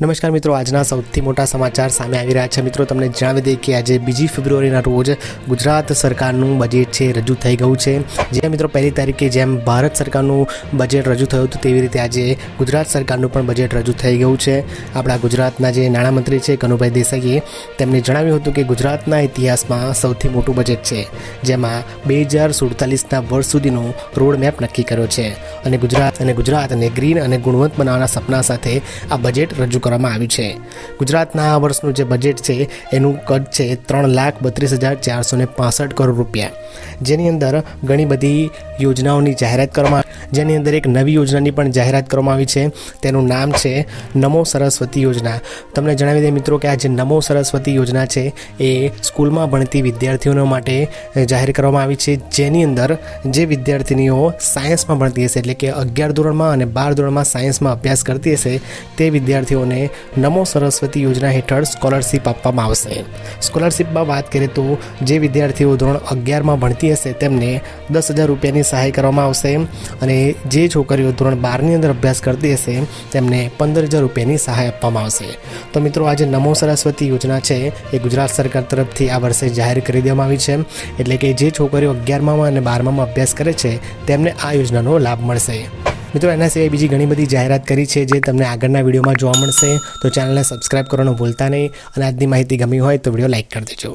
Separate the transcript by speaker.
Speaker 1: નમસ્કાર મિત્રો, આજના સૌથી મોટા સમાચાર સામે આવી રહ્યા છે। મિત્રો, તમને જણાવી દઈએ કે આજે 2 ફેબ્રુઆરીના રોજ ગુજરાત સરકારનું બજેટ છે રજૂ થઈ ગયું છે। જે મિત્રો 1લી તારીખે જેમ ભારત સરકારનું બજેટ રજૂ થયું હતું તેવી રીતે આજે ગુજરાત સરકારનું પણ બજેટ રજૂ થઈ ગયું છે। આપણા ગુજરાતના જે નાણામંત્રી છે કનુભાઈ દેસાઈએ તેમણે જણાવ્યું હતું કે ગુજરાતના ઇતિહાસમાં સૌથી મોટું બજેટ છે, જેમાં 2047ના વર્ષ સુધીનો રોડ મેપ નક્કી કર્યો છે અને ગુજરાતને ગ્રીન અને ગુણવત્તા બનાવવાના સપના સાથે આ બજેટ રજૂ કરવામાં આવ્યું છે। ગુજરાતના આ વર્ષનું જે બજેટ છે એનું કદ છે 3,32,465 કરોડ રૂપિયા, જેની અંદર ઘણી બધી યોજનાઓની જાહેરાત કરવામાં જેની અંદર એક નવી યોજનાની પણ જાહેરાત કરવામાં આવી છે। તેનું નામ છે નમો સરસ્વતી યોજના। તમને જણાવી દઈએ મિત્રો કે આ જે નમો સરસ્વતી યોજના છે એ સ્કૂલમાં ભણતી વિદ્યાર્થીઓ માટે જાહેર કરવામાં આવી છે, જેની અંદર જે વિદ્યાર્થીનીઓ સાયન્સમાં ભણતી હશે, એટલે કે 11 ધોરણમાં અને 12 ધોરણમાં સાયન્સમાં અભ્યાસ કરતી હશે તે વિદ્યાર્થીઓને નમો સરસ્વતી યોજના હેઠળ સ્કોલરશિપ આપવામાં આવશે। સ્કોલરશિપમાં વાત કરીએ તો જે વિદ્યાર્થીઓ ધોરણ 11માં ભણતી હશે તેમને 10,000 રૂપિયાની સહાય કરવામાં આવશે અને જે છોકરીઓ ધોરણ 12ની અંદર અભ્યાસ કરતી હશે તેમને 15,000 રૂપિયાની સહાય આપવામાં આવશે। તો મિત્રો, આ જે નમો સરસ્વતી યોજના છે એ ગુજરાત સરકાર તરફથી આ વર્ષે જાહેર કરી દેવામાં આવી છે, એટલે કે જે છોકરીઓ 11માં અને 12માં અભ્યાસ કરે છે તેમને આ યોજનાનો લાભ મળશે। મિત્રો, એના સિવાય બીજી ઘણી બધી જાહેરાત કરી છે જે તમને આગળના વિડીયોમાં જોવા મળશે, તો ચેનલને સબસ્ક્રાઈબ કરવાનું ભૂલતા નહીં અને આજની માહિતી ગમી હોય તો વિડીયો લાઇક કરી દેજો।